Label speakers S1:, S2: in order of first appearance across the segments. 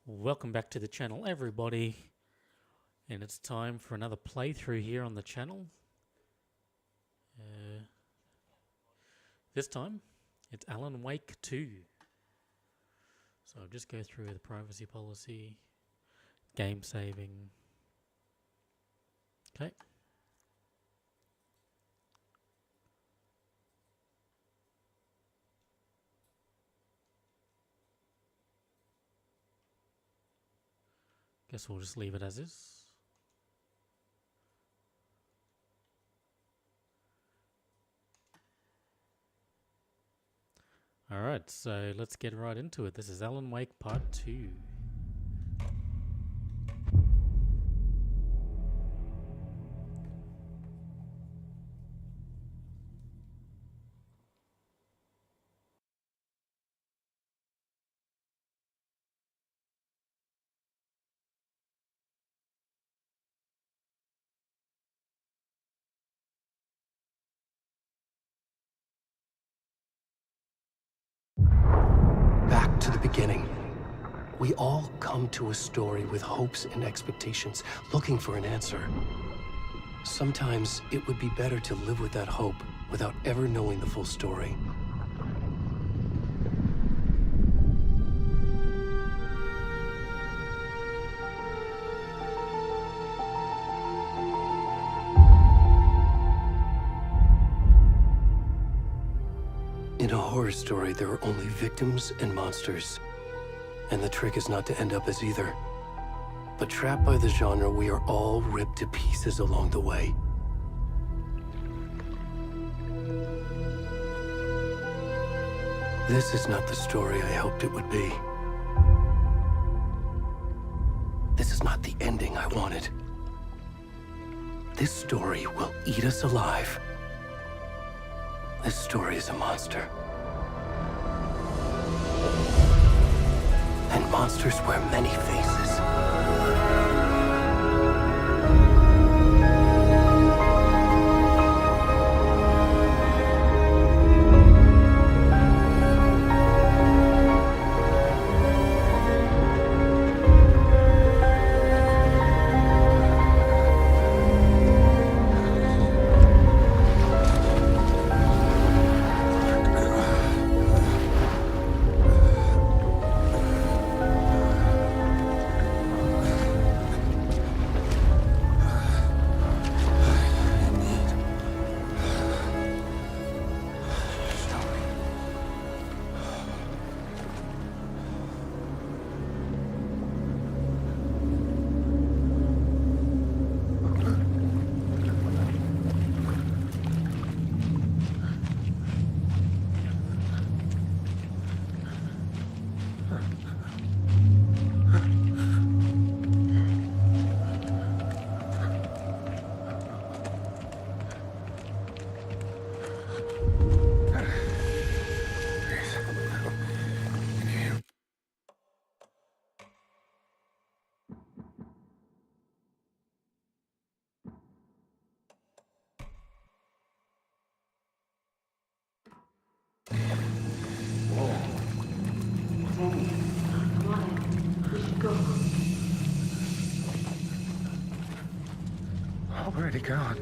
S1: Welcome back to the channel, everybody, and it's time for another playthrough here on the channel. This time it's Alan Wake 2. So I'll just go through the privacy policy, game saving. Okay. Guess we'll just leave it as is. Alright, so let's get right into it. This is Alan Wake Part 2.
S2: Back to the beginning. We all come to a story with hopes and expectations, looking for an answer. Sometimes it would be better to live with that hope without ever knowing the full story. In a horror story, there are only victims and monsters. And the trick is not to end up as either. But trapped by the genre, we are all ripped to pieces along the way. This is not the story I hoped it would be. This is not the ending I wanted. This story will eat us alive. This story is a monster. And monsters wear many faces.
S3: Where'd he gone?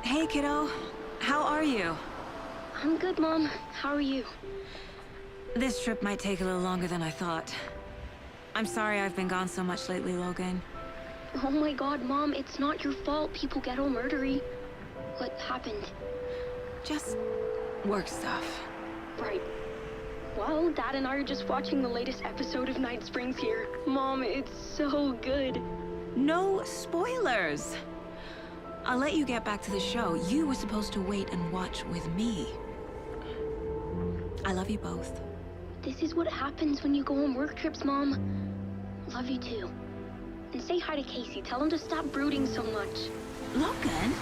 S4: Hey, kiddo. How are you?
S5: I'm good, Mom. How are you?
S4: This trip might take a little longer than I thought. I'm sorry I've been gone so much lately, Logan.
S5: Oh my god, Mom, it's not your fault people get all murdery. What happened?
S4: Just work stuff.
S5: Right. Well, Dad and I are just watching the latest episode of Night Springs here. Mom, it's so good.
S4: No spoilers! I'll let you get back to the show. You were supposed to wait and watch with me. I love you both.
S5: This is what happens when you go on work trips, Mom. Love you too. And say hi to Casey. Tell him to stop brooding so much.
S4: Logan?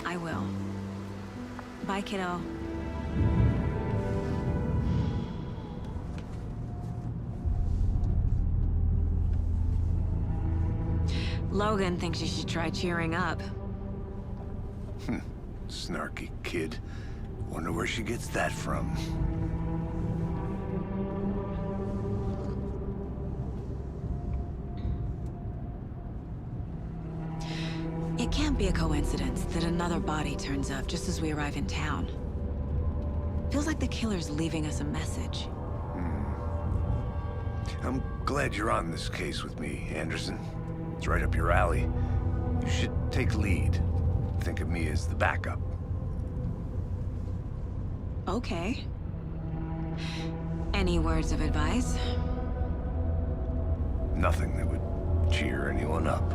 S4: I will. Bye, kiddo. Logan thinks you should try cheering up.
S6: Snarky kid. Wonder where she gets that from.
S4: It can't be a coincidence that another body turns up just as we arrive in town. Feels like the killer's leaving us a message.
S6: I'm glad you're on this case with me, Anderson. It's right up your alley. You should take lead. Think of me as the backup.
S4: Okay. Any words of advice?
S6: Nothing that would cheer anyone up.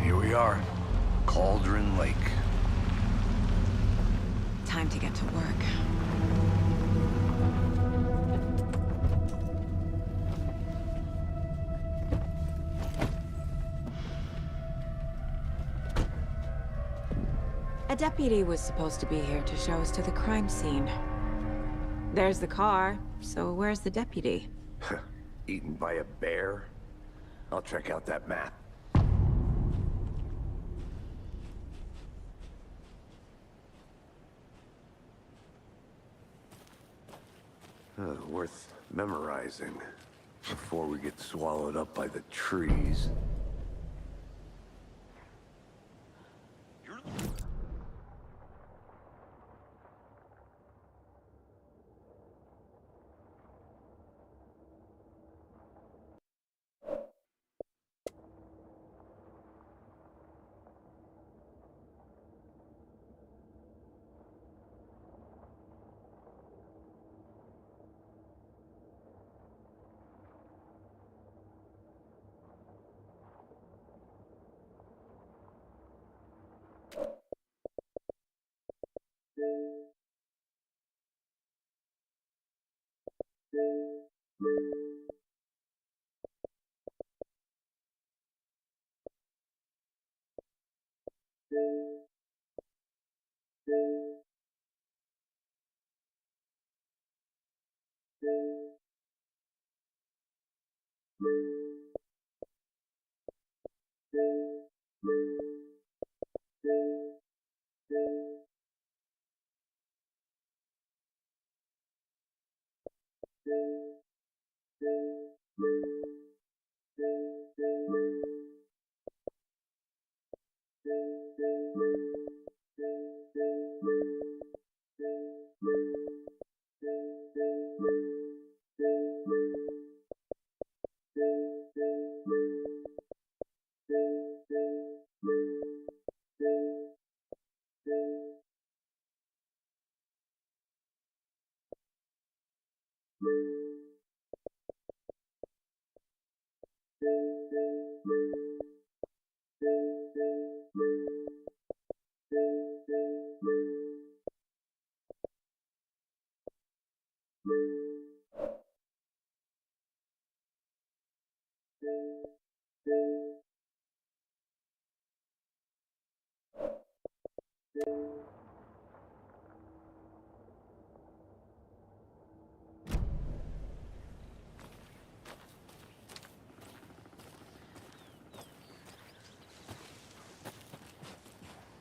S6: Here we are. Cauldron Lake.
S4: time to get to work. A deputy was supposed to be here to show us to the crime scene. There's the car, so where's the deputy?
S6: Eaten by a bear? I'll check out that map. Worth memorizing before we get swallowed up by the trees.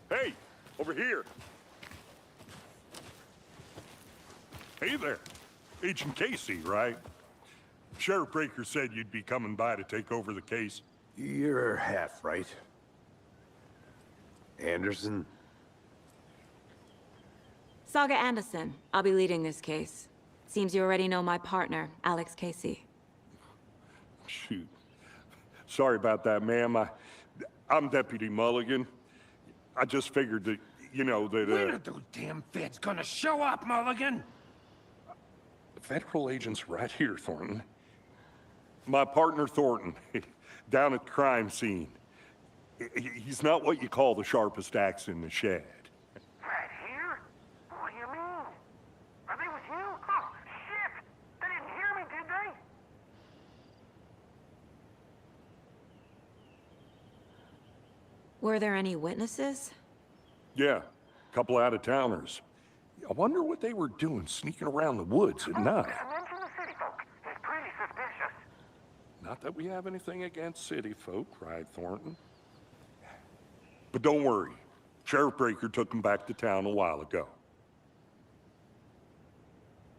S7: Hey, over here. Hey there. Agent Casey, right? Sheriff Breaker said you'd be coming by to take over the case.
S6: You're half right. Anderson?
S4: Saga Anderson. I'll be leading this case. Seems you already know my partner, Alex Casey.
S7: Shoot. Sorry about that, ma'am. I'm Deputy Mulligan. I just figured that, you know, that,
S3: When are those damn feds gonna show up, Mulligan?
S7: Federal agent's right here, Thornton. My partner, Thornton, down at the crime scene. He's not what you call the sharpest axe in the shed.
S3: Right here? What do you mean? Are they with you? Oh, shit! They didn't hear me, did they?
S4: Were there any witnesses?
S7: Yeah, a couple out-of-towners. I wonder what they were doing sneaking around the woods at night.
S3: Mention the city folk. It's pretty suspicious.
S7: Not that we have anything against city folk, cried Thornton. But don't worry. Sheriff Breaker took them back to town a while ago.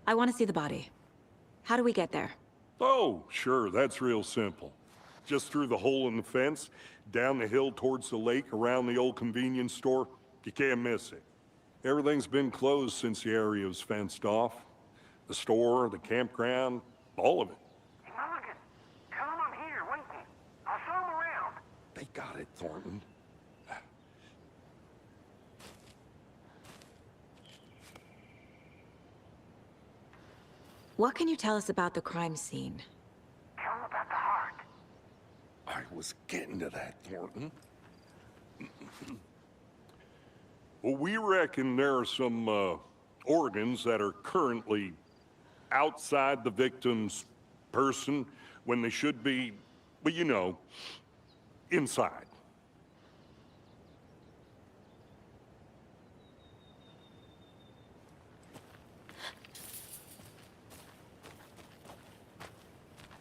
S4: I want to see the body. How do we get there?
S7: Oh, sure, that's real simple. Just through the hole in the fence, down the hill towards the lake, around the old convenience store. You can't miss it. Everything's been closed since the area was fenced off. The store, the campground, all of it.
S3: Hey, Mulligan, tell them I'm here, waiting. I'll show them around.
S7: They got it, Thornton.
S4: What can you tell us about the crime scene?
S3: Tell them about the heart.
S7: I was getting to that, Thornton. Well, we reckon there are some organs that are currently outside the victim's person when they should be, well, you know, inside.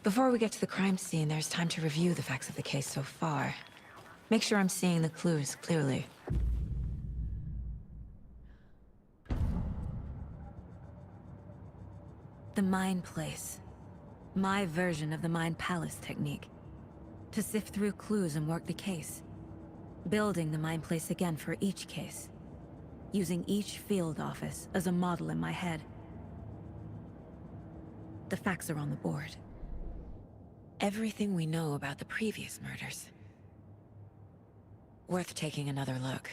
S4: Before we get to the crime scene, there's time to review the facts of the case so far. Make sure I'm seeing the clues clearly. The Mind Place. My version of the Mind Palace technique. To sift through clues and work the case. Building the Mind Place again for each case. Using each field office as a model in my head. The facts are on the board. Everything we know about the previous murders. Worth taking another look.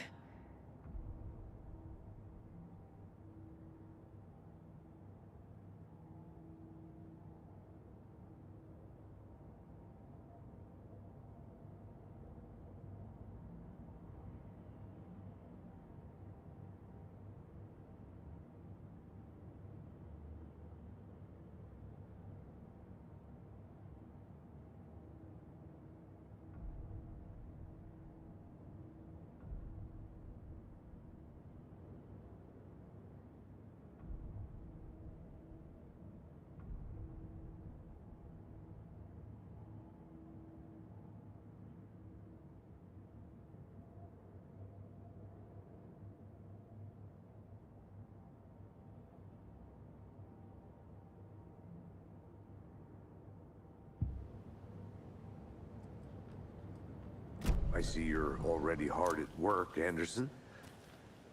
S6: I see you're already hard at work, Anderson.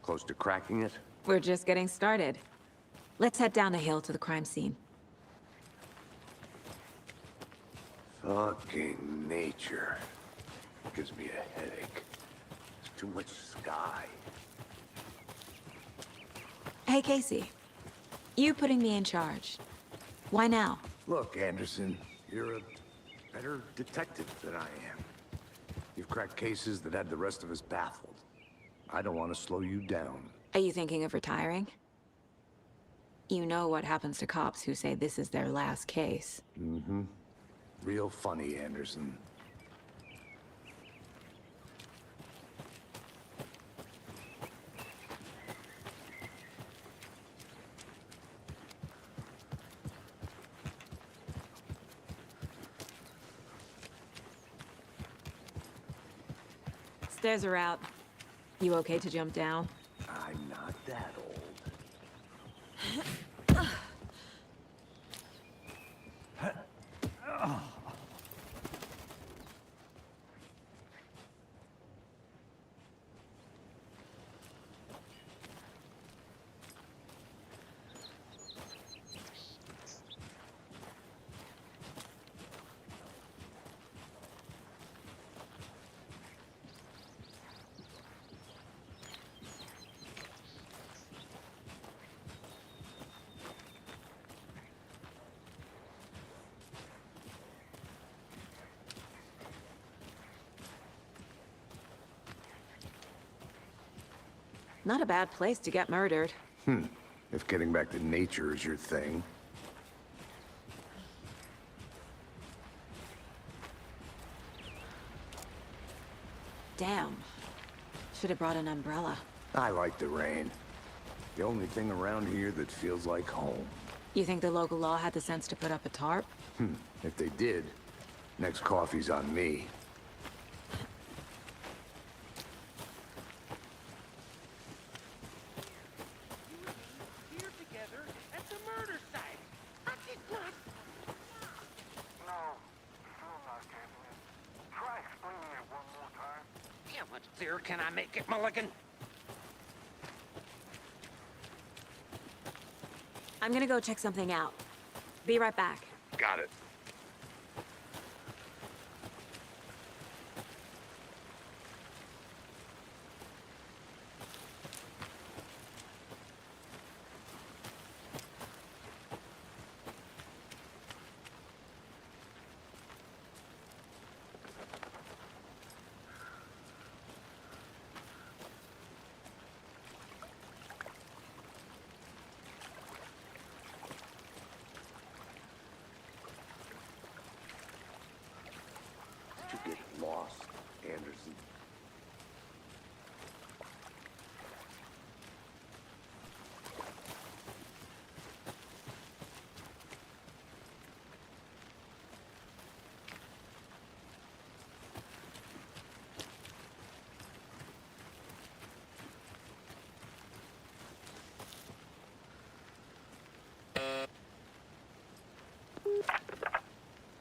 S6: Close to cracking it?
S4: We're just getting started. Let's head down the hill to the crime scene.
S6: Fucking nature. Gives me a headache. There's too much sky.
S4: Hey, Casey. You putting me in charge. Why now?
S6: Look, Anderson, you're a better detective than I am. You've cracked cases that had the rest of us baffled. I don't want to slow you down.
S4: Are you thinking of retiring? You know what happens to cops who say this is their last case.
S6: Mm-hmm. Real funny, Anderson.
S4: Stairs are out. You okay to jump down?
S6: I'm not that old.
S4: Not a bad place to get murdered.
S6: If getting back to nature is your thing.
S4: Damn. Should have brought an umbrella.
S6: I like the rain. The only thing around here that feels like home.
S4: You think the local law had the sense to put up a tarp?
S6: If they did, next coffee's on me.
S3: Here together at the murder site. I did not.
S7: No, still not getting it. Try explaining it one more time.
S3: How much clearer can I make it, Mulligan?
S4: I'm gonna go check something out. Be right back.
S6: Got it.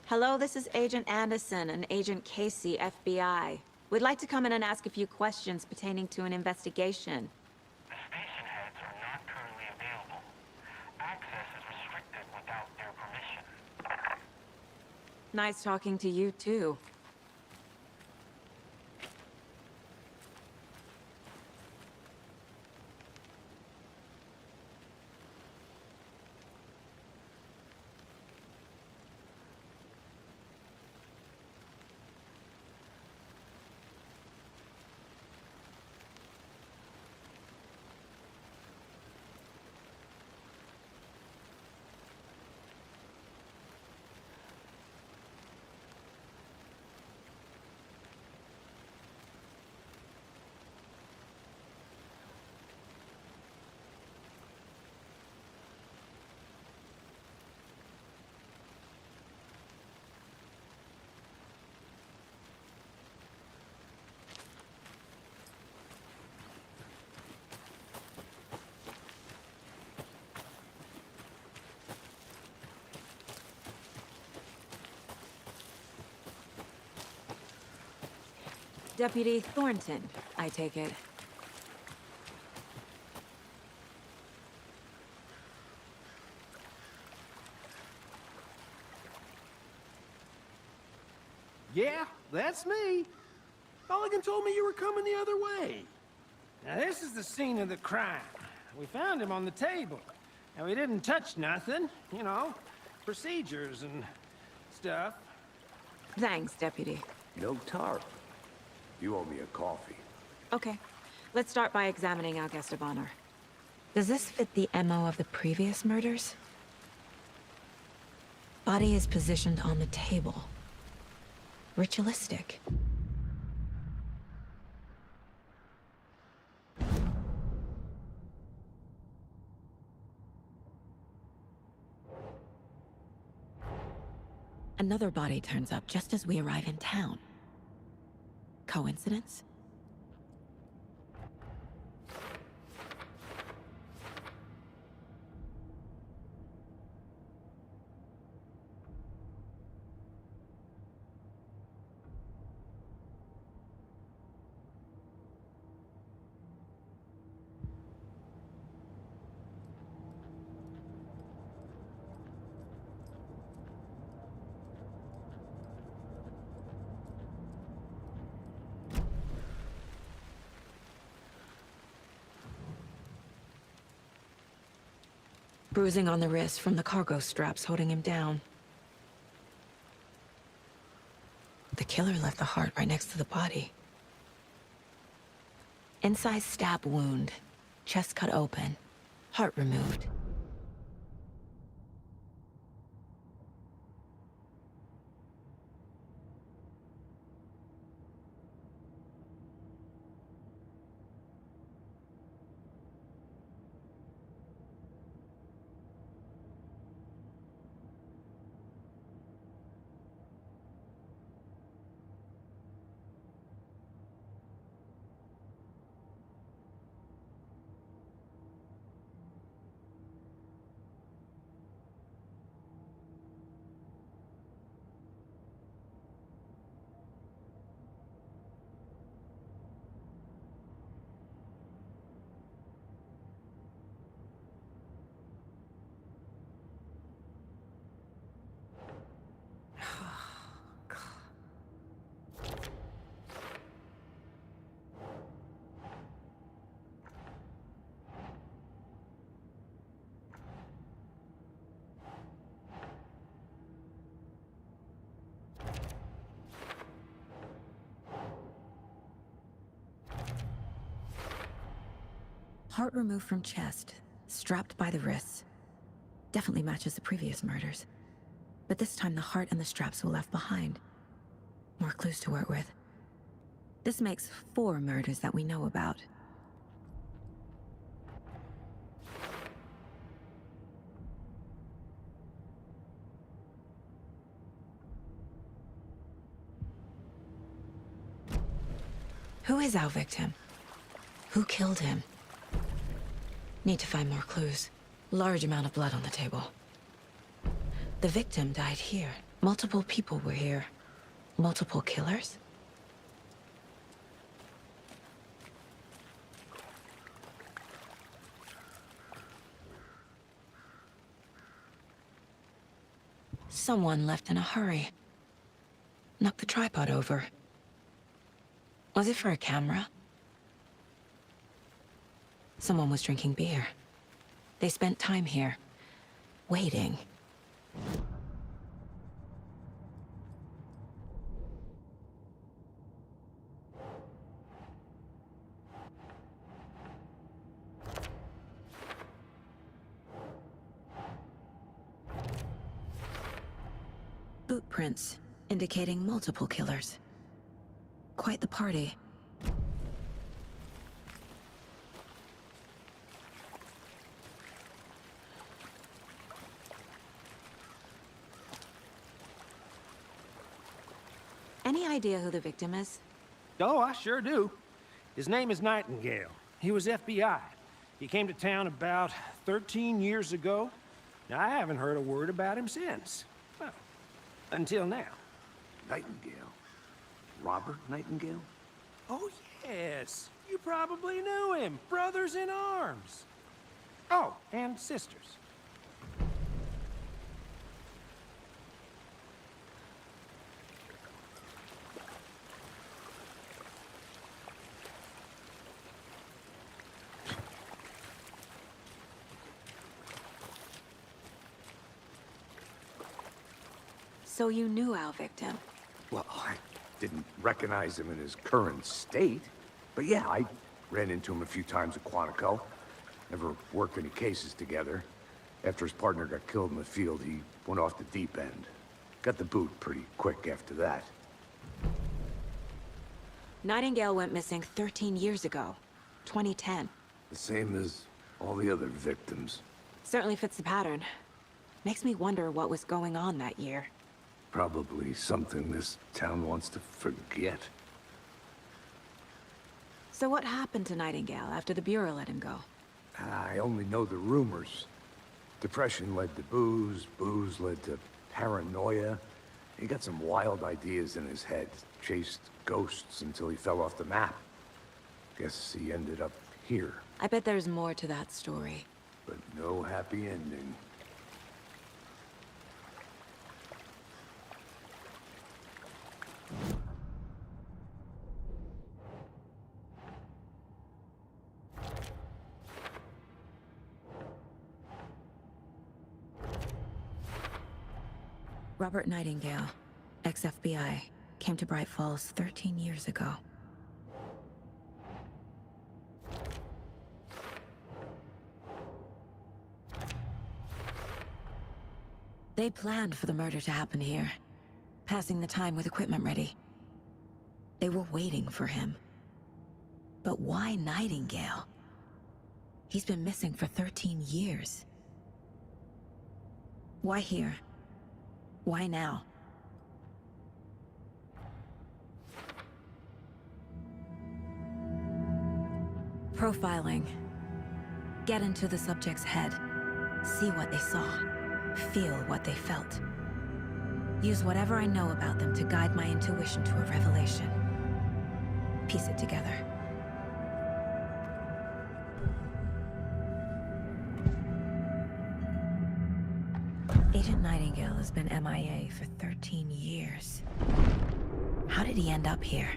S8: Hello, this is Agent Anderson and Agent Casey, FBI. We'd like to come in and ask a few questions pertaining to an investigation.
S3: The station heads are not currently available. Access is restricted without their permission.
S8: Nice talking to you, too. Deputy Thornton, I take it.
S9: Yeah, that's me. Mulligan told me you were coming the other way. Now, this is the scene of the crime. We found him on the table. And we didn't touch nothing, you know, procedures and stuff.
S8: Thanks, Deputy.
S6: No tarp. You owe me a coffee.
S8: Okay. Let's start by examining our guest of honor. Does this fit the MO of the previous murders? Body is positioned on the table. Ritualistic. Another body turns up just as we arrive in town. Coincidence? Bruising on the wrist from the cargo straps holding him down. The killer left the heart right next to the body. Inside stab wound, chest cut open, heart removed. Heart removed from chest, strapped by the wrists. Definitely matches the previous murders. But this time the heart and the straps were left behind. More clues to work with. This makes 4 murders that we know about. Who is our victim? Who killed him? Need to find more clues. Large amount of blood on the table. The victim died here, Multiple people were here. Multiple killers? Someone left in a hurry. Knocked the tripod over. Was it for a camera? Someone was drinking beer. They spent time here, waiting. Boot prints, indicating multiple killers. Quite the party. Any idea who the victim is?
S9: Oh, I sure do. His name is Nightingale. He was FBI. He came to town about 13 years ago. Now, I haven't heard a word about him since. Well, until now.
S6: Nightingale? Robert Nightingale?
S9: Oh, yes. You probably knew him. Brothers in arms. Oh, and sisters.
S8: So you knew our victim?
S6: Well, I didn't recognize him in his current state. But yeah, I ran into him a few times at Quantico. Never worked any cases together. After his partner got killed in the field, he went off the deep end. Got the boot pretty quick after that.
S8: Nightingale went missing 13 years ago. 2010.
S6: The same as all the other victims.
S8: Certainly fits the pattern. Makes me wonder what was going on that year.
S6: Probably something this town wants to forget.
S8: So what happened to Nightingale after the Bureau let him go?
S6: I only know the rumors. Depression led to booze, booze led to paranoia. He got some wild ideas in his head, chased ghosts until he fell off the map. Guess he ended up here,
S8: I bet there's more to that story.
S6: but no happy ending.
S8: Robert Nightingale, ex-FBI, came to Bright Falls 13 years ago. They planned for the murder to happen here, passing the time with equipment ready. They were waiting for him. But why Nightingale? He's been missing for 13 years. Why here? Why now? Profiling. Get into the subject's head. See what they saw. Feel what they felt. Use whatever I know about them to guide my intuition to a revelation. Piece it together. Agent Nightingale has been MIA for 13 years. How did he end up here?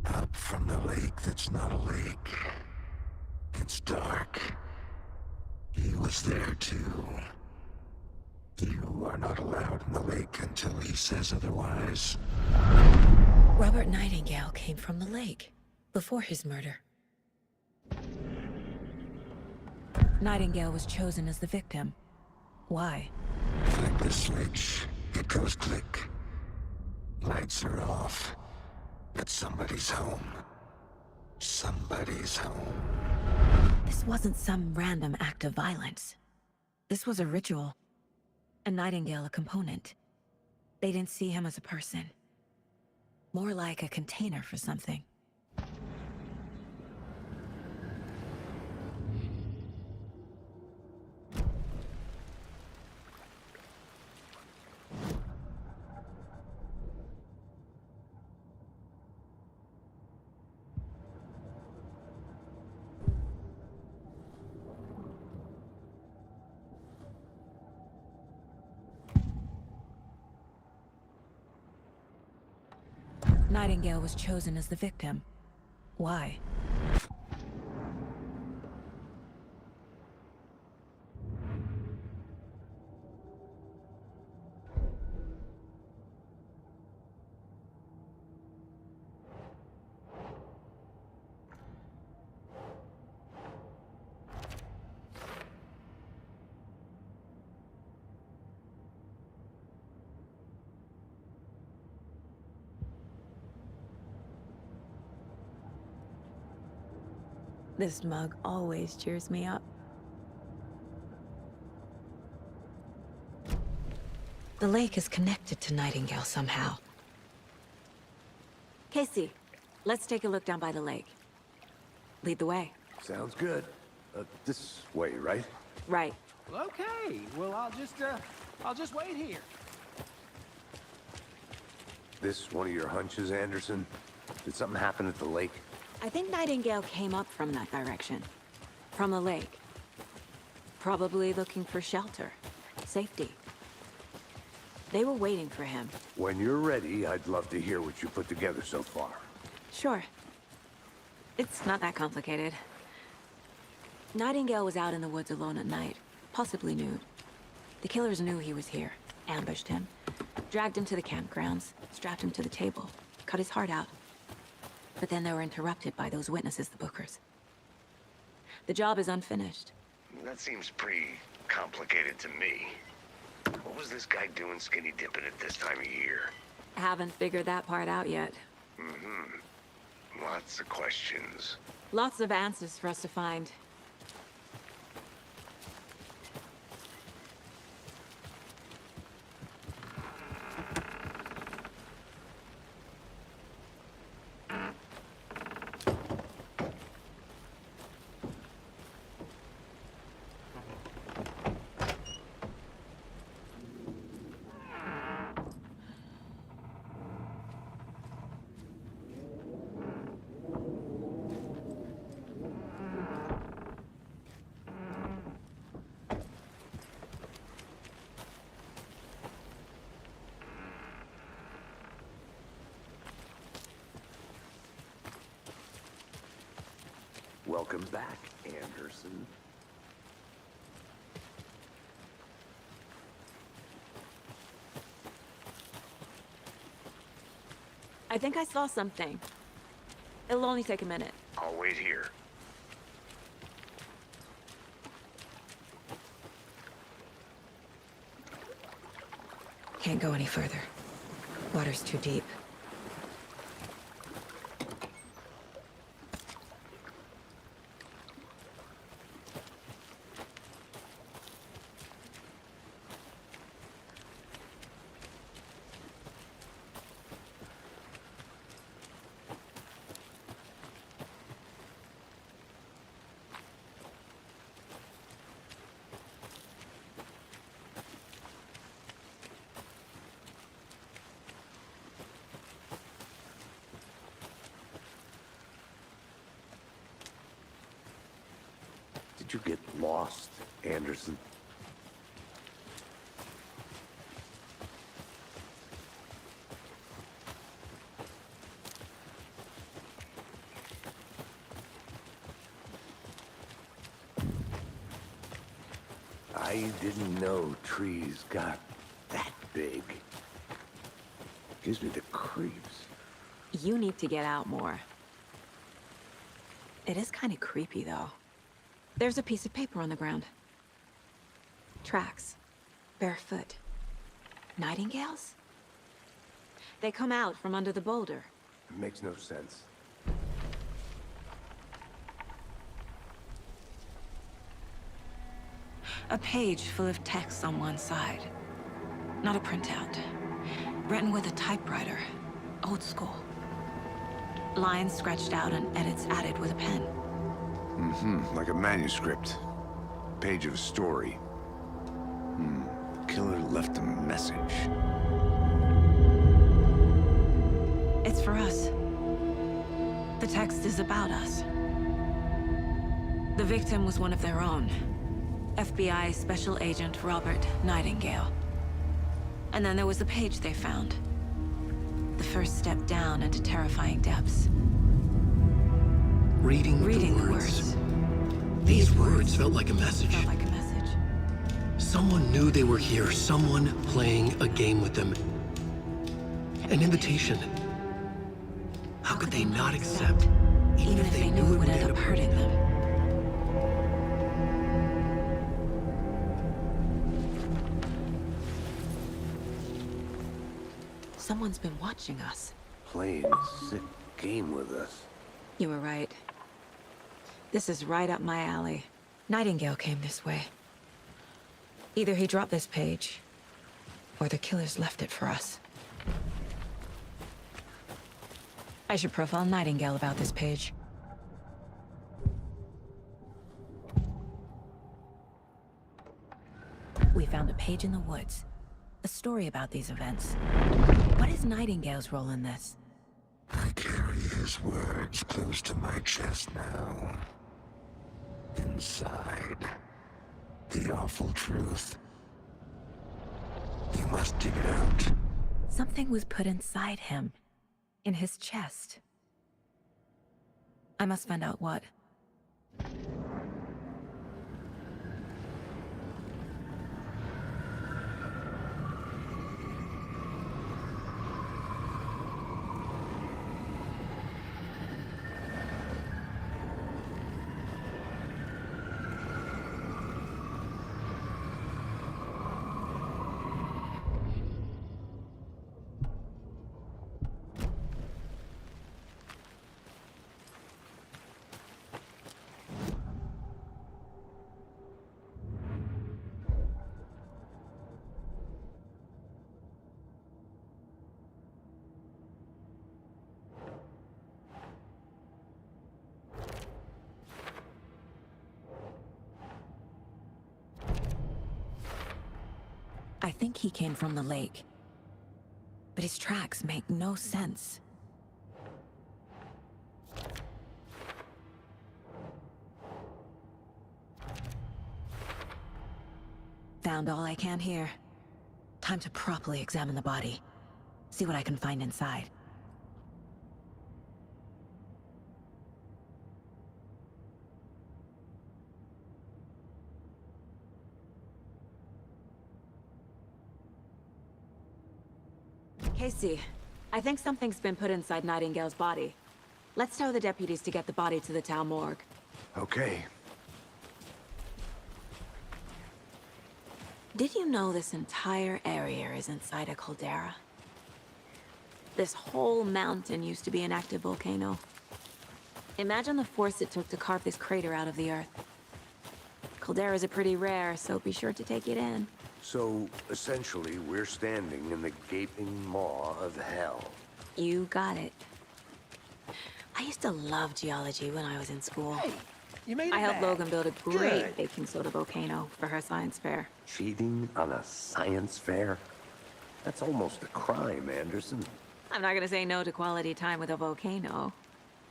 S10: Up from the lake that's not a lake. It's dark. He was there too. You are not allowed in the lake until he says otherwise.
S8: Robert Nightingale came from the lake, before his murder. Nightingale was chosen as the victim. Why?
S10: Flick the switch, it goes click. Lights are off. But somebody's home. Somebody's home.
S8: This wasn't some random act of violence. This was a ritual. And Nightingale a component. They didn't see him as a person. More like a container for something.
S4: Nightingale was chosen as the victim. Why? This mug always cheers me up. The lake is connected to Nightingale somehow. Casey, let's take a look down by the lake. Lead the way.
S6: Sounds good. This way, right?
S4: Right.
S9: Well, okay. Well, I'll just wait here.
S6: This one of your hunches, Anderson? Did something happen at the lake?
S4: I think Nightingale came up from that direction. From the lake. Probably looking for shelter. Safety. They were waiting for him.
S6: When you're ready, I'd love to hear what you put together so far.
S4: Sure. It's not that complicated. Nightingale was out in the woods alone at night, possibly nude. The killers knew he was here, ambushed him, dragged him to the campgrounds, strapped him to the table, cut his heart out. But then they were interrupted by those witnesses, the Bookers. The job is unfinished.
S10: That seems pretty complicated to me. What was this guy doing skinny dipping at this time of year?
S4: Haven't figured that part out yet.
S10: Lots of questions.
S4: Lots of answers for us to find.
S6: Welcome back, Anderson.
S4: I think I saw something. It'll only take a minute.
S10: I'll wait here.
S8: Can't go any further. Water's too deep.
S6: Did you get lost, Anderson? I didn't know trees got that big. Gives me the creeps.
S4: You need to get out more. It is kind of creepy, though. There's a piece of paper on the ground. Tracks. Barefoot. Nightingales? They come out from under the boulder.
S6: It makes no sense.
S4: A page full of text on one side. Not a printout. Written with a typewriter. Old school. Lines scratched out and edits added with a pen.
S6: Like a manuscript. Page of a story. The killer left a message.
S4: It's for us. The text is about us. The victim was one of their own. FBI Special Agent Robert Nightingale. And then there was the page they found.
S8: The first step down into terrifying depths.
S2: Reading the words. These words felt like a message.
S8: Felt like a message.
S2: Someone knew they were here, someone playing a game with them. An invitation. How could they not accept, even if they knew it would end up hurting them?
S8: Someone's been watching us.
S6: Playing a sick game with us.
S8: You were right. This is right up my alley. Nightingale came this way. Either he dropped this page, or the killers left it for us. I should profile Nightingale about this page. We found a page in the woods. A story about these events. What is Nightingale's role in this?
S10: I carry his words close to my chest now. Inside, the awful truth. You must dig it out.
S8: Something was put inside him. In his chest. I must find out what. I think he came from the lake. But his tracks make no sense. Found all I can here. Time to properly examine the body. See what I can find inside. Casey, I think something's been put inside Nightingale's body. Let's tell the deputies to get the body to the town morgue.
S6: Okay.
S8: Did you know this entire area is inside a caldera? This whole mountain used to be an active volcano. Imagine the force it took to carve this crater out of the earth. Calderas are pretty rare, so be sure to take it in.
S6: So, essentially, we're standing in the gaping maw of hell.
S8: You got it. I used to love geology when I was in school.
S9: Hey, you made it
S8: I helped
S9: back.
S8: Logan build a great
S9: Good.
S8: baking soda volcano for her science fair.
S6: Cheating on a science fair? That's almost a crime, Anderson.
S8: I'm not gonna say no to quality time with a volcano.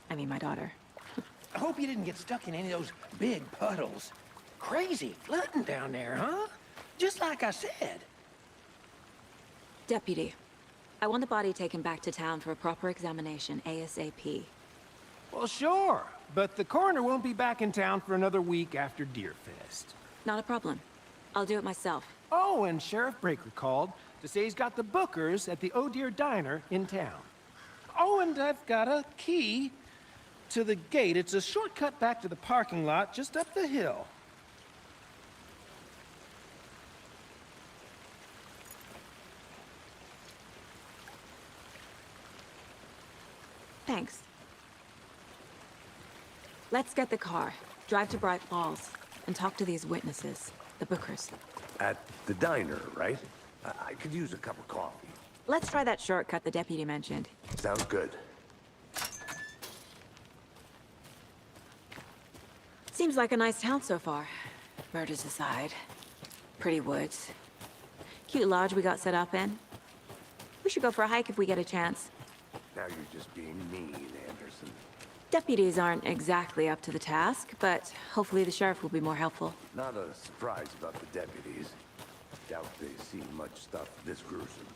S8: I mean, my daughter.
S9: I hope you didn't get stuck in any of those big puddles. Crazy flooding down there, huh? Just like I said.
S8: Deputy, I want the body taken back to town for a proper examination, ASAP.
S9: Well, sure. But the coroner won't be back in town for another week after Deerfest.
S8: Not a problem. I'll do it myself.
S9: Oh, and Sheriff Breaker called to say he's got the bookers at the Oh Dear Diner in town. Oh, and I've got a key to the gate. It's a shortcut back to the parking lot just up the hill.
S8: Thanks. Let's get the car, drive to Bright Falls, and talk to these witnesses, the bookers.
S6: At the diner, right? I could use a cup of coffee.
S8: Let's try that shortcut the deputy mentioned.
S6: Sounds good.
S8: Seems like a nice town so far. Murders aside. Pretty woods. Cute lodge we got set up in. We should go for a hike if we get a chance.
S6: Now you're just being mean, Anderson.
S8: Deputies aren't exactly up to the task, but hopefully the sheriff will be more helpful.
S6: Not a surprise about the deputies. Doubt they've seen much stuff this gruesome.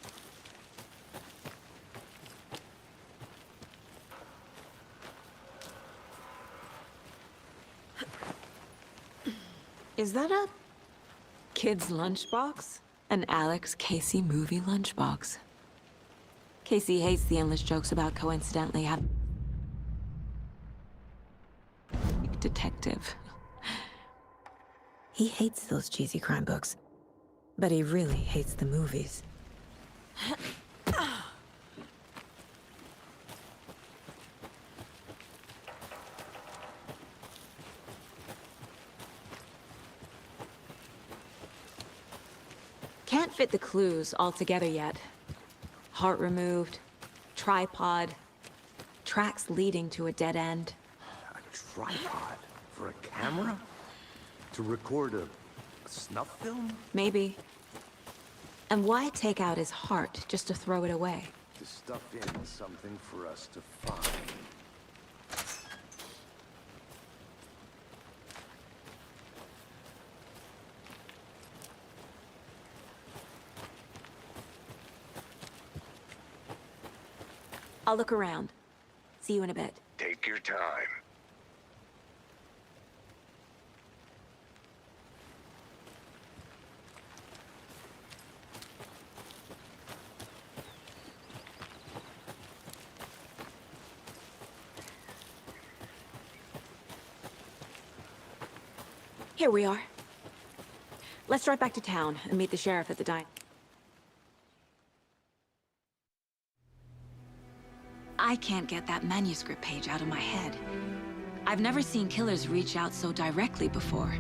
S8: Is that a kid's lunchbox? An Alex Casey movie lunchbox. Casey hates the endless jokes about coincidentally having detective. He hates those cheesy crime books, but he really hates the movies. Can't fit the clues all together yet. Heart removed, tripod, tracks leading to a dead end.
S6: A tripod? For a camera? To record a snuff film?
S8: Maybe. And why take out his heart just to throw it away?
S6: To stuff in something for us to find.
S8: I'll look around. See you in a bit.
S10: Take your time.
S8: Here we are. Let's drive back to town and meet the sheriff at the diner. I can't get that manuscript page out of my head. I've never seen killers reach out so directly before.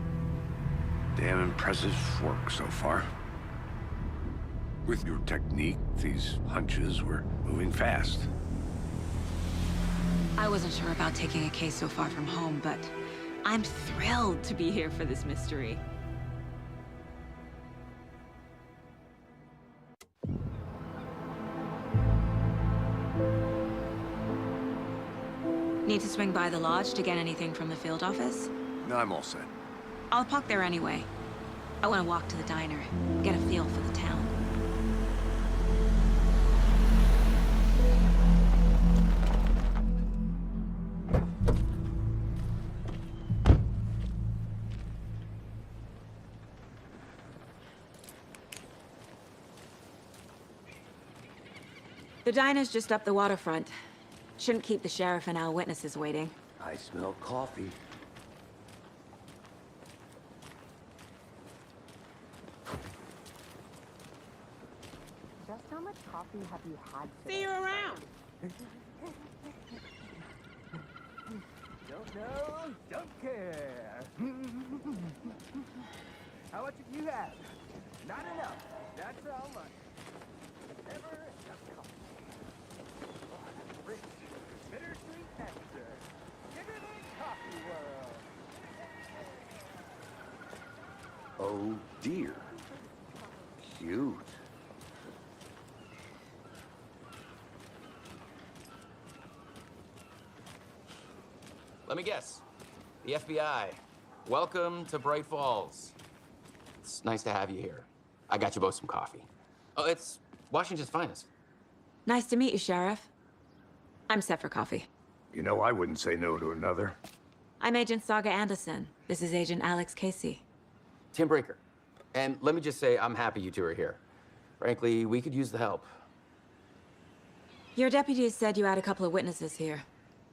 S6: Damn impressive work so far. With your technique, these hunches were moving fast.
S8: I wasn't sure about taking a case so far from home, but I'm thrilled to be here for this mystery. Need to swing by the lodge to get anything from the field office?
S6: No, I'm all set.
S8: I'll park there anyway. I want to walk to the diner, get a feel for the town. The diner's just up the waterfront. Shouldn't keep the sheriff and our witnesses waiting.
S6: I smell coffee.
S11: Just how much coffee have you had today?
S9: See you around!
S3: Don't know, don't care. How much have you had? Not enough. That's how much. Never enough coffee. Rich, bittersweet nectar. Bigger than coffee world.
S6: Oh dear. Cute.
S12: Let me guess. The FBI. Welcome to Bright Falls. It's nice to have you here. I got you both some coffee. Oh, it's Washington's finest.
S8: Nice to meet you, Sheriff. I'm set for coffee.
S6: You know, I wouldn't say no to another.
S8: I'm Agent Saga Anderson. This is Agent Alex Casey.
S12: Tim Breaker. And let me just say, I'm happy you two are here. Frankly, we could use the help.
S8: Your deputies said you had a couple of witnesses here.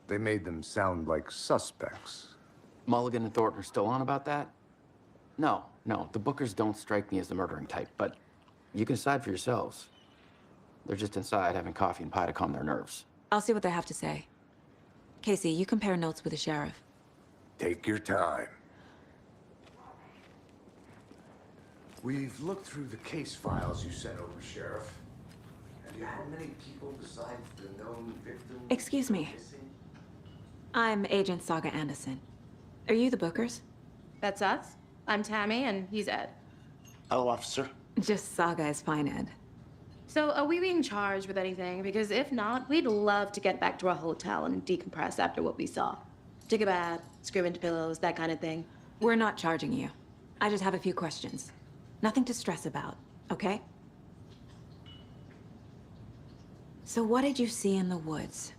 S6: They made them sound like suspects.
S12: Mulligan and Thornton are still on about that? No, the Bookers don't strike me as the murdering type, but you can decide for yourselves. They're just inside having coffee and pie to calm their nerves.
S8: I'll see what they have to say. Casey, you compare notes with the sheriff.
S6: Take your time. We've looked through the case files you sent over, Sheriff. Have you had many people besides the known victims?
S8: Excuse me. I'm Agent Saga Anderson. Are you the Bookers?
S11: That's us. I'm Tammy, and he's Ed.
S10: Hello, officer.
S8: Just Saga is fine, Ed.
S11: So, are we being charged with anything? Because if not, we'd love to get back to our hotel and decompress after what we saw. Take a bath, scream into pillows, that kind of thing.
S8: We're not charging you. I just have a few questions. Nothing to stress about, okay? So what did you see in the woods?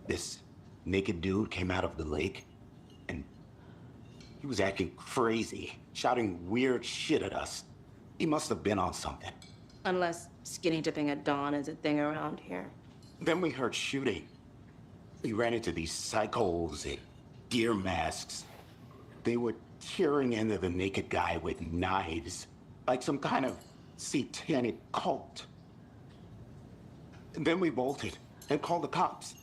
S10: This naked dude came out of the lake, and He was acting crazy, shouting weird shit at us. He must have been on something.
S11: Unless skinny dipping at dawn is a thing around here.
S10: Then we heard shooting. We ran into these psychos in deer masks. They were tearing into the naked guy with knives, like some kind of satanic cult. And then we bolted and called the cops.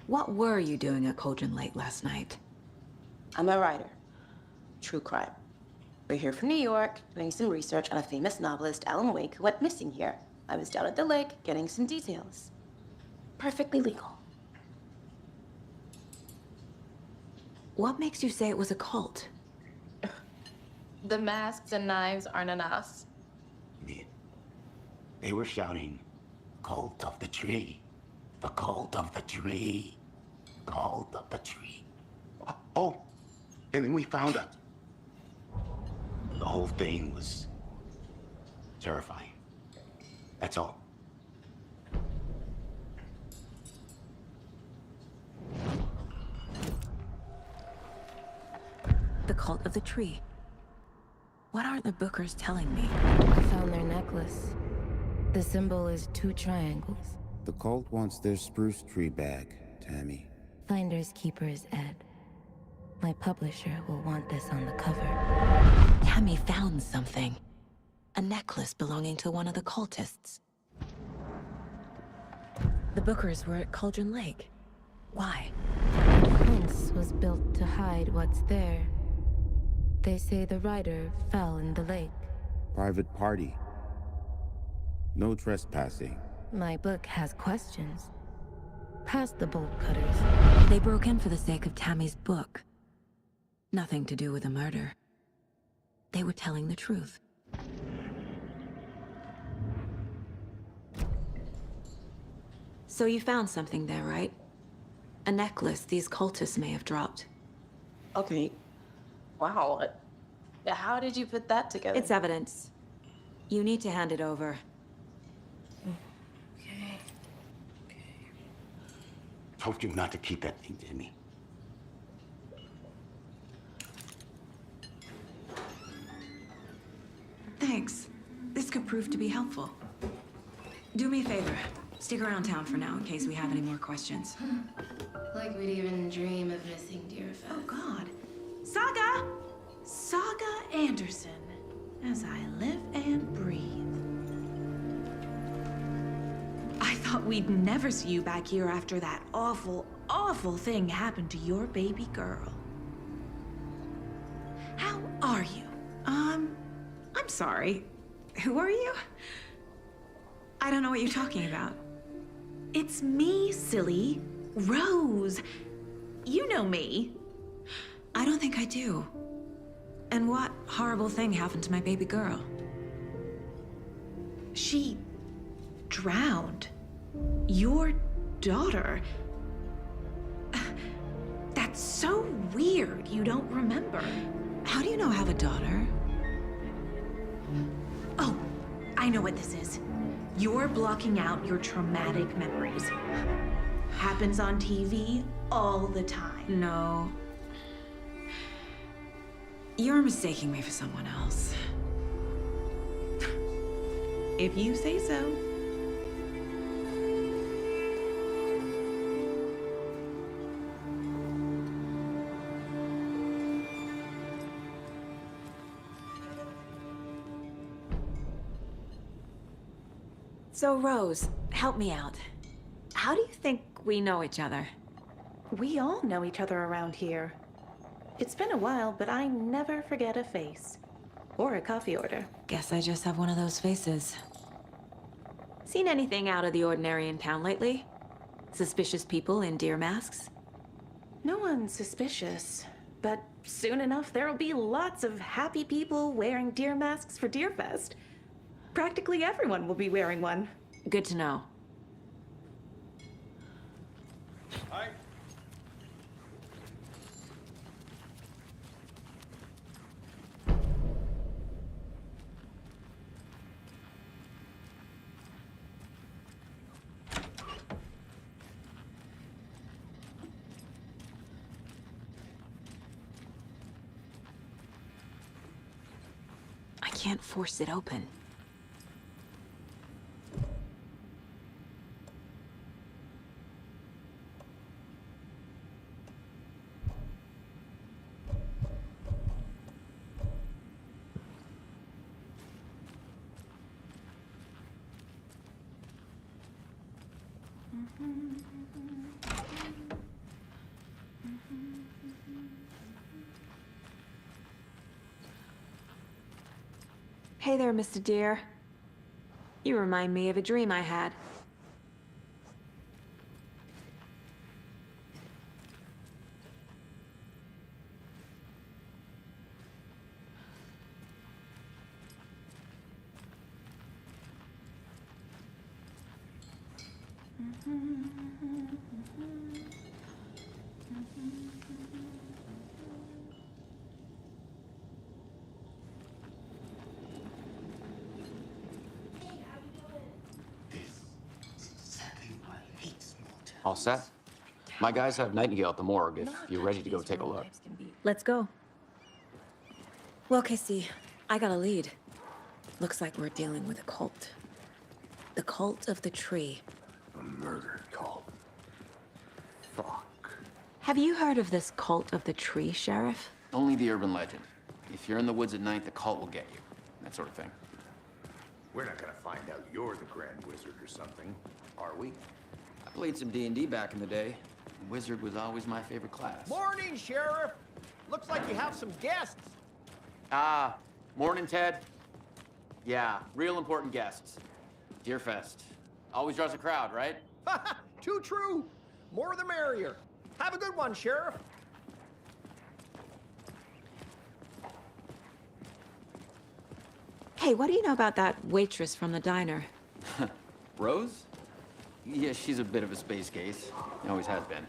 S8: What were you doing at Cauldron Lake last night?
S11: I'm a writer. True crime. We're here from New York, doing some research on a famous novelist, Alan Wake, who went missing here. I was down at the lake, getting some details. Perfectly legal.
S8: What makes you say it was a cult?
S11: The masks and knives aren't enough.
S10: They were shouting, "Cult of the tree. The cult of the tree. Cult of the tree." Oh, and then we found it. The whole thing was terrifying. That's all.
S8: The cult of the tree. What aren't the Bookers telling me?
S13: I found their necklace. The symbol is 2 triangles.
S14: The cult wants their spruce tree back, Tammy.
S13: Finders keepers, Ed. My publisher will want this on the cover.
S8: Tammy found something. A necklace belonging to one of the cultists. The Bookers were at Cauldron Lake. Why?
S13: The fence was built to hide what's there. They say the writer fell in the lake.
S14: Private party. No trespassing.
S13: My book has questions. Past the bolt cutters.
S8: They broke in for the sake of Tammy's book. Nothing to do with a murder. They were telling the truth. So you found something there, right? A necklace these cultists may have dropped.
S11: Okay. Wow. How did you put that together?
S8: It's evidence. You need to hand it over.
S11: Okay.
S10: Told you not to keep that thing to me.
S8: Thanks. This could prove to be helpful. Do me a favor. Stick around town for now in case we have any more questions.
S11: Like we'd even dream of missing Deerfest.
S15: Oh, God. Saga! Saga Anderson. As I live and breathe. I thought we'd never see you back here after that awful, awful thing happened to your baby girl. How are you? I'm sorry. Who are you? I don't know what you're talking about. It's me, silly. Rose. You know me.
S8: I don't think I do. And what horrible thing happened to my baby girl?
S15: She drowned. Your daughter. That's so weird you don't remember.
S8: How do you know I have a daughter?
S15: Oh, I know what this is. You're blocking out your traumatic memories. Happens on TV all the time.
S8: No. You're mistaking me for someone else.
S15: If you say so.
S8: So, Rose, help me out. How do you think we know each other?
S15: We all know each other around here. It's been a while, but I never forget a face. Or a coffee order.
S8: Guess I just have one of those faces. Seen anything out of the ordinary in town lately? Suspicious people in deer masks?
S15: No one's suspicious. But soon enough, there'll be lots of happy people wearing deer masks for Deerfest. Practically everyone will be wearing one.
S8: Good to know.
S7: Hi.
S8: can't force it open. Hey there, Mr. Deer. You remind me of a dream I had.
S12: All set? My guys have Nightingale at the morgue if you're ready to go take a look.
S8: Let's go. Well, Casey, I got a lead. Looks like we're dealing with a cult. The cult of the tree.
S6: A murder cult. Fuck.
S8: Have you heard of this cult of the tree, Sheriff?
S12: Only the urban legend. If you're in the woods at night, the cult will get you. That sort of thing.
S6: We're not gonna find out you're the Grand Wizard or something, are we?
S12: I played some D&D back in the day. Wizard was always my favorite class.
S9: Morning, Sheriff. Looks like you have some guests.
S12: Ah, morning, Ted. Yeah, real important guests. Deerfest. Always draws a crowd, right?
S9: Too true. More the merrier. Have a good one, Sheriff.
S8: Hey, what do you know about that waitress from the diner?
S12: Rose? Yeah, she's a bit of a space case. Always has been.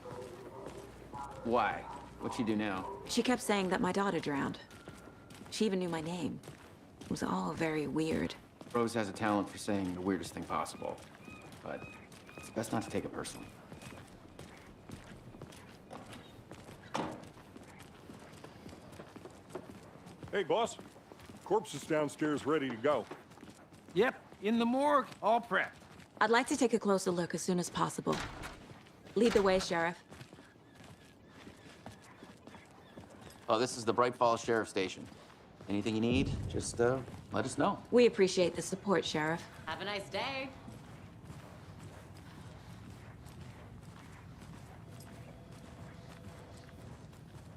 S12: Why? What'd she do now?
S8: She kept saying that my daughter drowned. She even knew my name. It was all very weird.
S12: Rose has a talent for saying the weirdest thing possible. But it's best not to take it personally.
S7: Hey, boss. Corpse is downstairs ready to go.
S9: Yep, in the morgue, all prepped.
S8: I'd like to take a closer look as soon as possible. Lead the way, Sheriff.
S12: Oh, this is the Bright Falls Sheriff Station. Anything you need, just let us know.
S8: We appreciate the support, Sheriff.
S11: Have a nice day.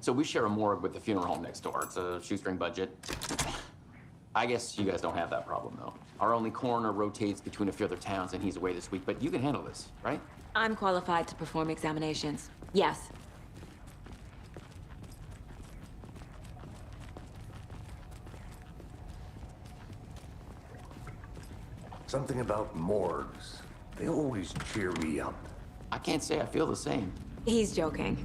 S12: So we share a morgue with the funeral home next door. It's a shoestring budget. I guess you guys don't have that problem, though. Our only coroner rotates between a few other towns, and he's away this week, but you can handle this, right?
S8: I'm qualified to perform examinations. Yes.
S6: Something about morgues. They always cheer me up.
S12: I can't say I feel the same.
S8: He's joking.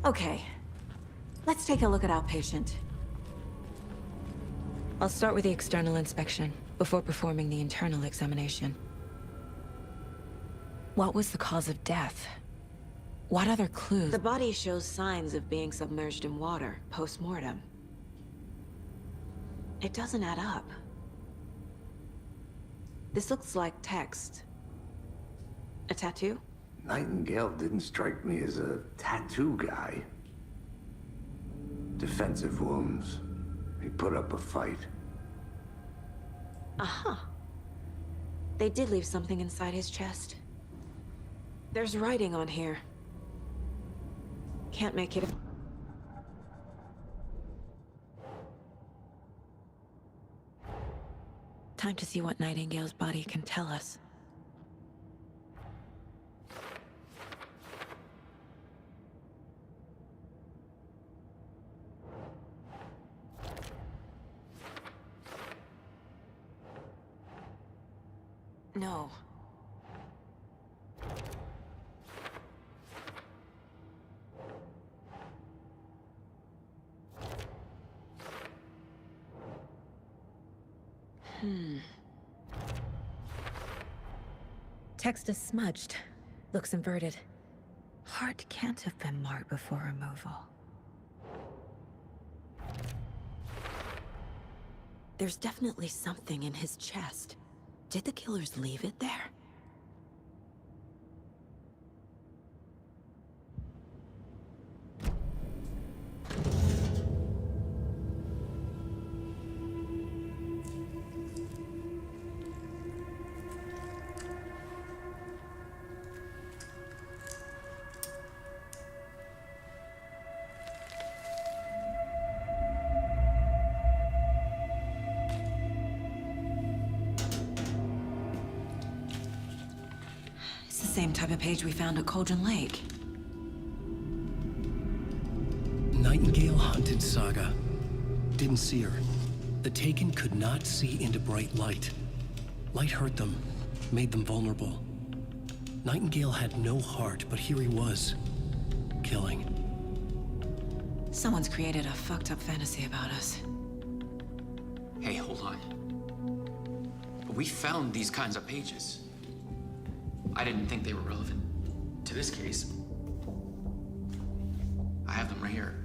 S8: Okay. Let's take a look at our patient. I'll start with the external inspection before performing the internal examination. What was the cause of death? What other clues? The body shows signs of being submerged in water post-mortem. It doesn't add up. This looks like text. A tattoo?
S6: Nightingale didn't strike me as a tattoo guy. Defensive wounds. He put up a fight.
S8: Uh-huh. They did leave something inside his chest. There's writing on here. Can't make it. Time to see what Nightingale's body can tell us. No. Text is smudged. Looks inverted. Heart can't have been marked before removal. There's definitely something in his chest. Did the killers leave it there? It's the same type of page we found at Cauldron Lake.
S2: Nightingale hunted Saga. Didn't see her. The Taken could not see into bright light. Light hurt them, made them vulnerable. Nightingale had no heart, but here he was, killing.
S8: Someone's created a fucked up fantasy about us.
S12: Hey, hold on. We found these kinds of pages. I didn't think they were relevant to this case. I have them right here.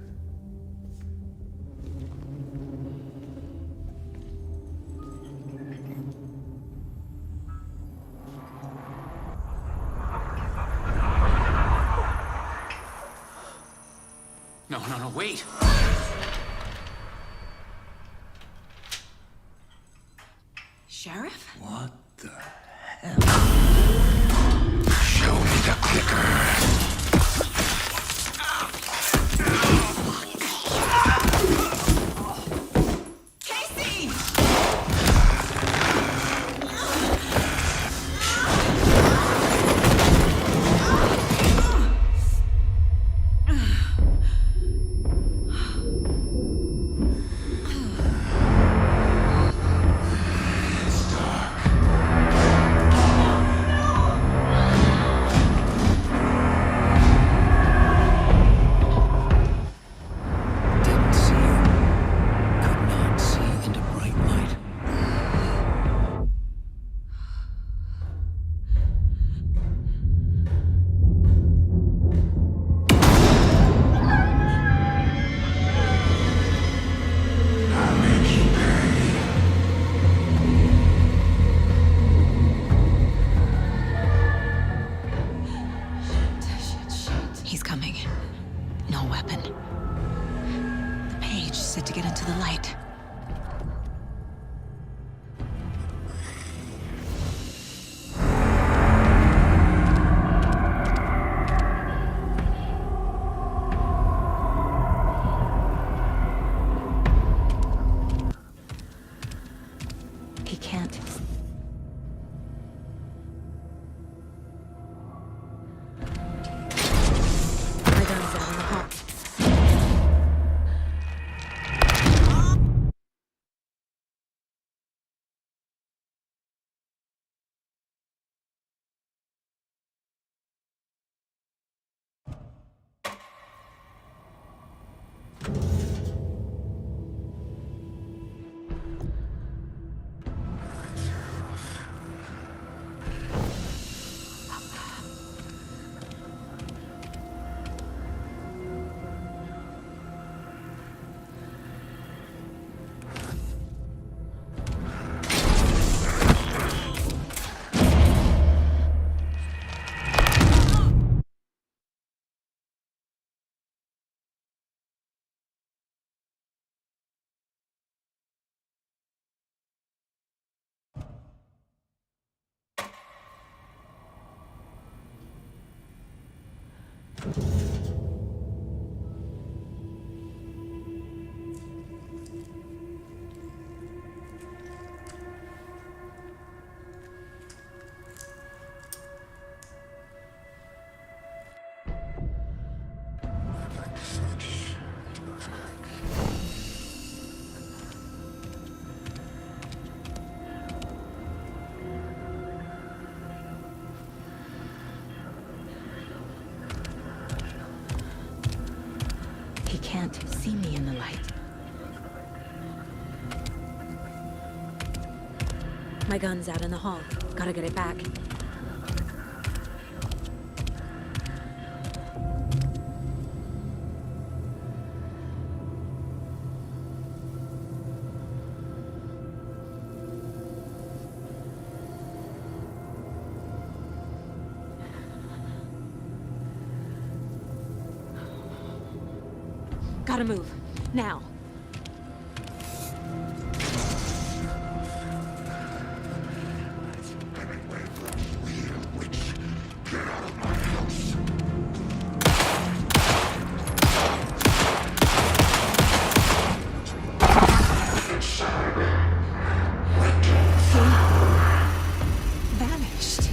S12: No, wait!
S8: Sheriff?
S10: What the hell? Show me the clicker.
S8: To get into the light. He can't. My gun's out in the hall. He can't see me in the light. My gun's out in the hall. Gotta get it back. Gotta move. Now. Vanished.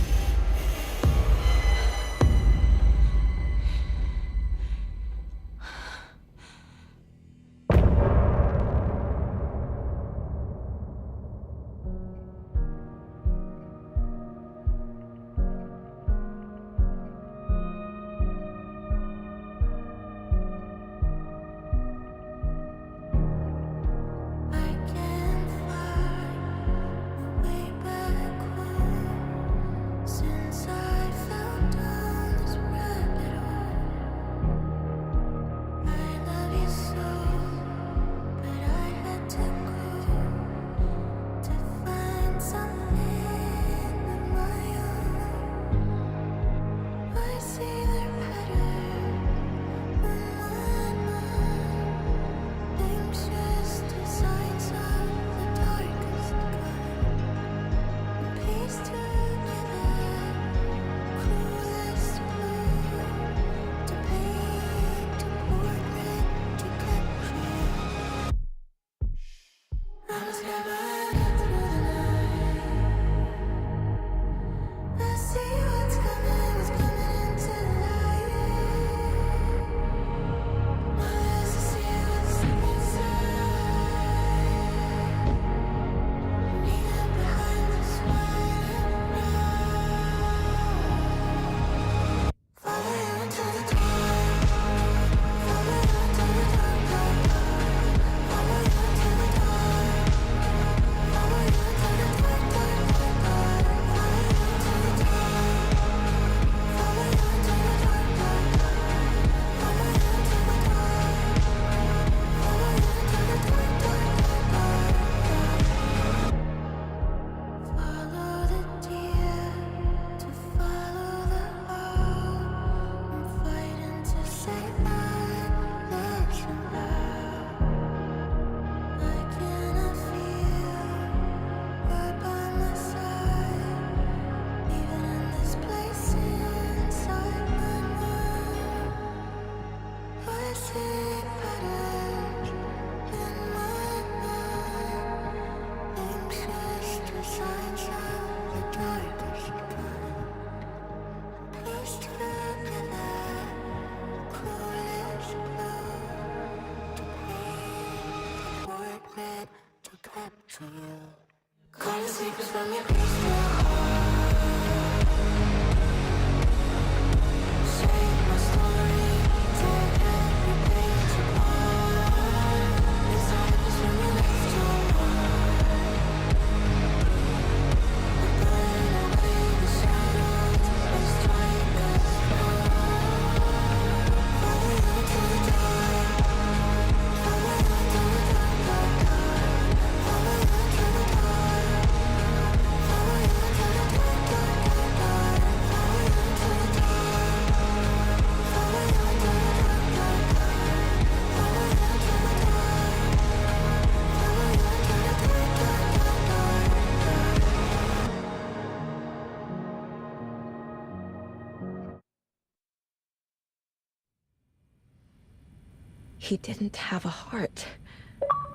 S8: He didn't have a heart,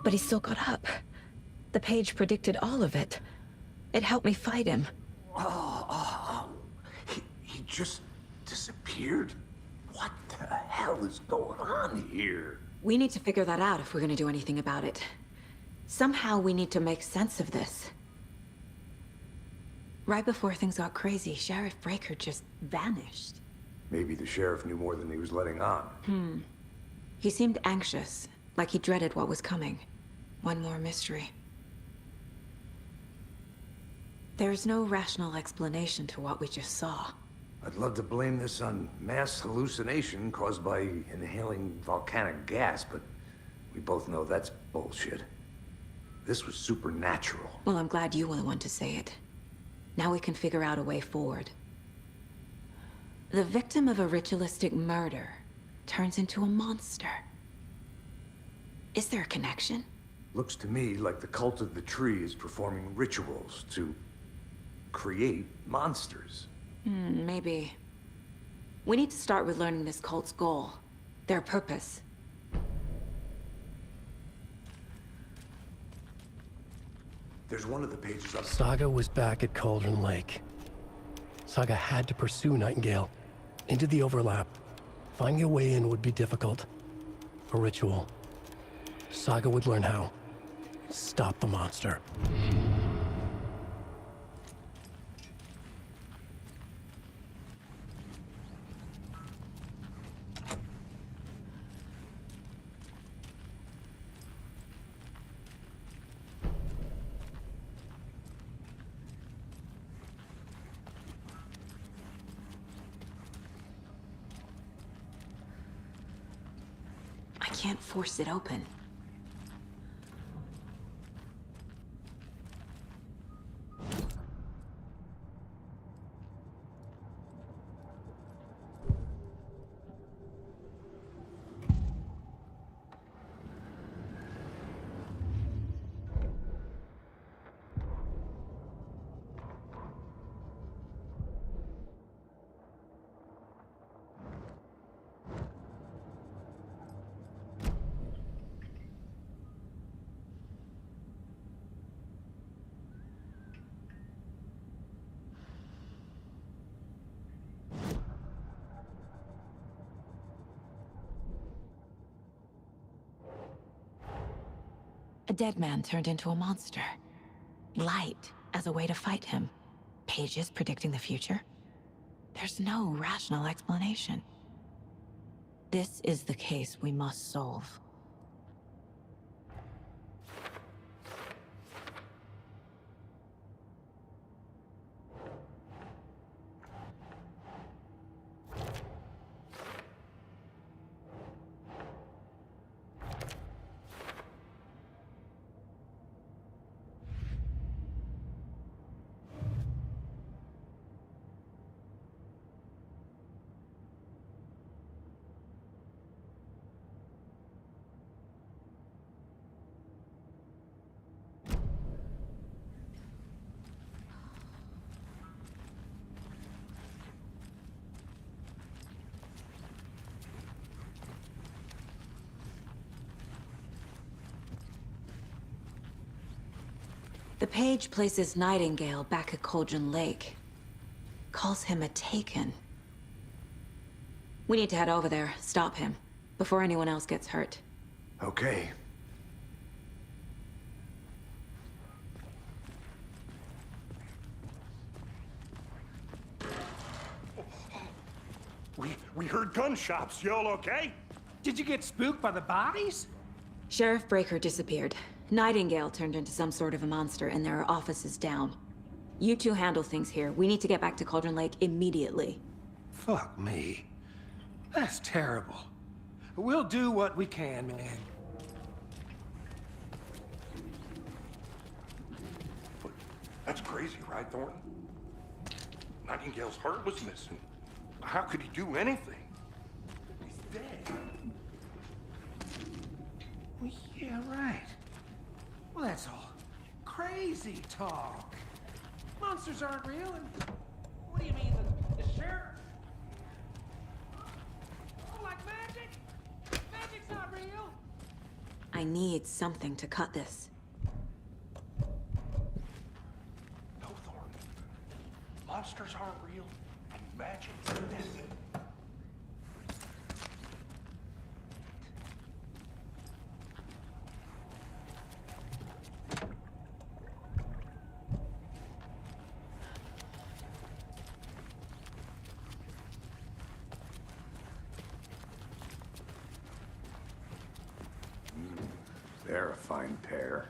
S8: but he still got up. The page predicted all of it. It helped me fight him.
S6: He just disappeared? What the hell is going on here?
S8: We need to figure that out if we're gonna do anything about it. Somehow we need to make sense of this. Right before things got crazy, Sheriff Breaker just vanished.
S6: Maybe the sheriff knew more than he was letting on.
S8: He seemed anxious, like he dreaded what was coming. One more mystery. There's no rational explanation to what we just saw.
S6: I'd love to blame this on mass hallucination caused by inhaling volcanic gas, but we both know that's bullshit. This was supernatural.
S8: Well, I'm glad you were the one to say it. Now we can figure out a way forward. The victim of a ritualistic murder turns into a monster. Is there a connection?
S6: Looks to me like the cult of the tree is performing rituals to create monsters.
S8: Maybe. We need to start with learning this cult's goal. Their purpose.
S6: There's one of the pages up.
S2: Saga was back at Cauldron Lake. Saga had to pursue Nightingale into the overlap. Finding a way in would be difficult. A ritual. Saga would learn how. Stop the monster.
S8: I can't force it open. A dead man turned into a monster. Light as a way to fight him. Pages predicting the future. There's no rational explanation. This is the case we must solve. The page places Nightingale back at Cauldron Lake. Calls him a Taken. We need to head over there, stop him, before anyone else gets hurt.
S6: Okay.
S7: We heard gunshots. Y'all okay?
S9: Did you get spooked by the bodies?
S8: Sheriff Breaker disappeared. Nightingale turned into some sort of a monster, and there are offices down. You two handle things here. We need to get back to Cauldron Lake immediately.
S9: Fuck me. That's terrible. We'll do what we can, man.
S7: That's crazy, right, Thornton? Nightingale's heart was missing. How could he do anything? He's dead.
S9: Well, yeah, right. Well, that's all crazy talk. Monsters aren't real, and what do you mean, the sheriff? Oh, like magic? Magic's not real.
S8: I need something to cut this.
S7: No, Thornton. Monsters aren't real, and magic is.
S6: They're a fine pair.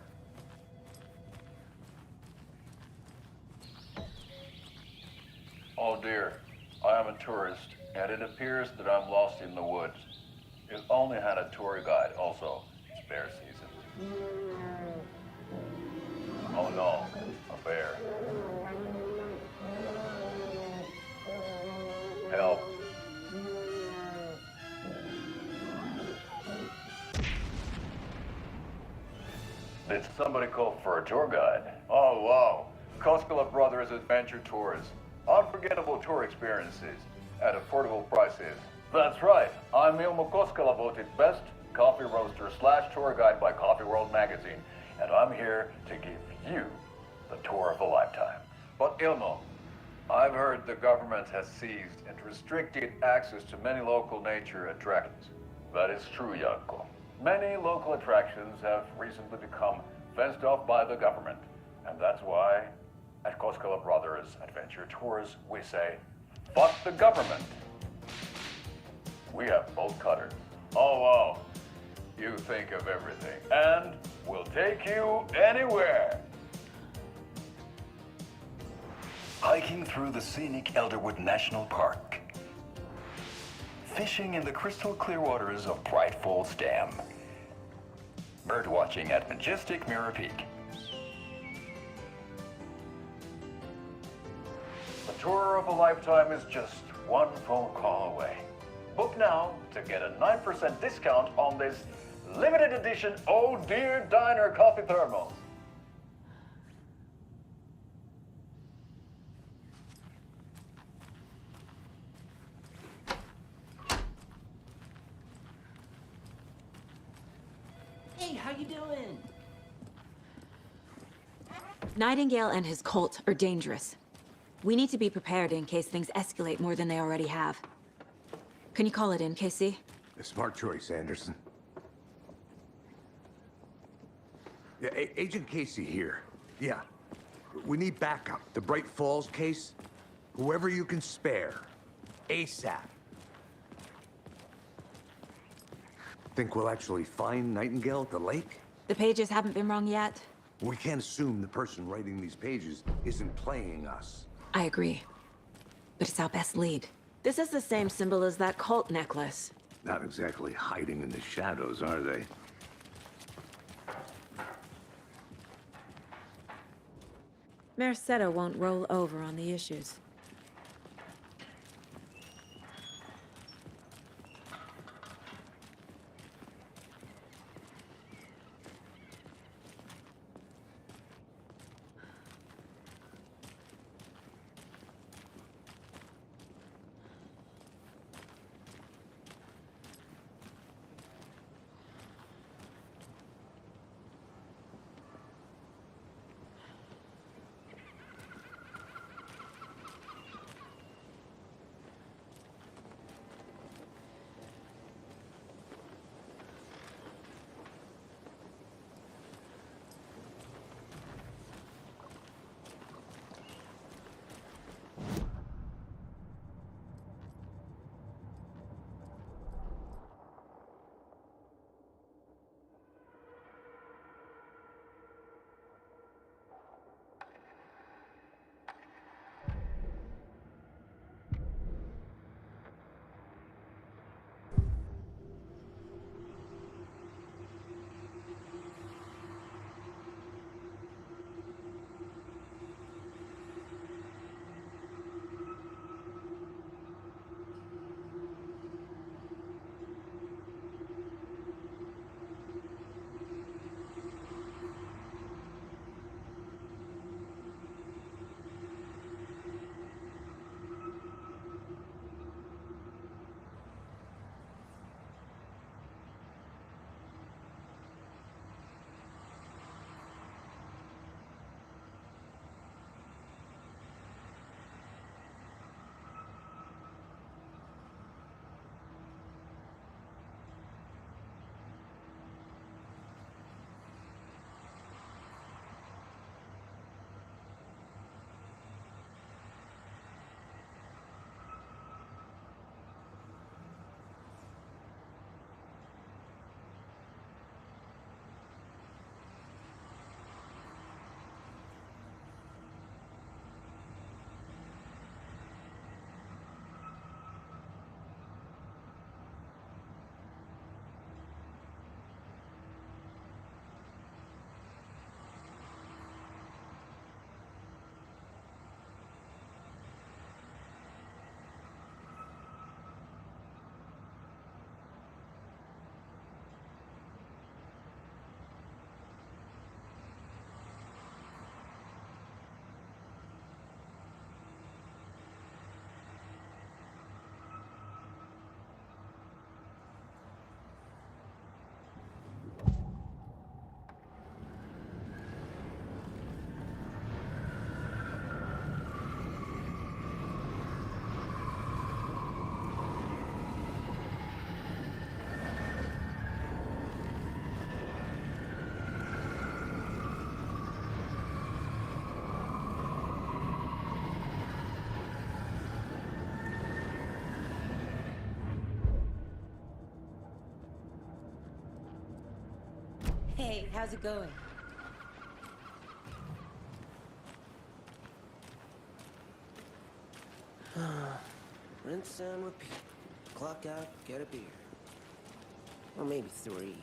S16: Oh dear, I am a tourist, and it appears that I'm lost in the woods. You only had a tour guide, also. It's bear season. Oh no, a bear. Help. Did somebody call for a tour guide? Oh, wow. Koskela Brothers Adventure Tours. Unforgettable tour experiences at affordable prices. That's right. I'm Ilmo Koskela, voted best coffee roaster / tour guide by Coffee World magazine. And I'm here to give you the tour of a lifetime. But Ilmo, I've heard the government has seized and restricted access to many local nature attractions. That is true, Yanko. Many local attractions have recently become fenced off by the government. And that's why, at Koskela Brothers Adventure Tours, we say, fuck the government. We have bolt cutters. Oh, wow. You think of everything. And we'll take you anywhere. Hiking through the scenic Elderwood National Park. Fishing in the crystal clear waters of Bright Falls Dam. Bird watching at majestic Mirror Peak. The tour of a lifetime is just one phone call away. Book now to get a 9% discount on this limited edition Oh Dear Diner coffee thermos.
S17: Hey, how you doing?
S8: Nightingale and his cult are dangerous. We need to be prepared in case things escalate more than they already have. Can you call it in, KC?
S6: A smart choice, Anderson. Yeah, Agent Casey here. Yeah. We need backup. The Bright Falls case? Whoever you can spare. ASAP. Think we'll actually find Nightingale at the lake?
S8: The pages haven't been wrong yet?
S6: We can't assume the person writing these pages isn't playing us.
S8: I agree. But it's our best lead.
S17: This is the same symbol as that cult necklace.
S6: Not exactly hiding in the shadows, are they?
S8: Mercado won't roll over on the issues.
S11: Hey, how's it going?
S18: Rinse and repeat. Clock out, get a beer. Or maybe 3.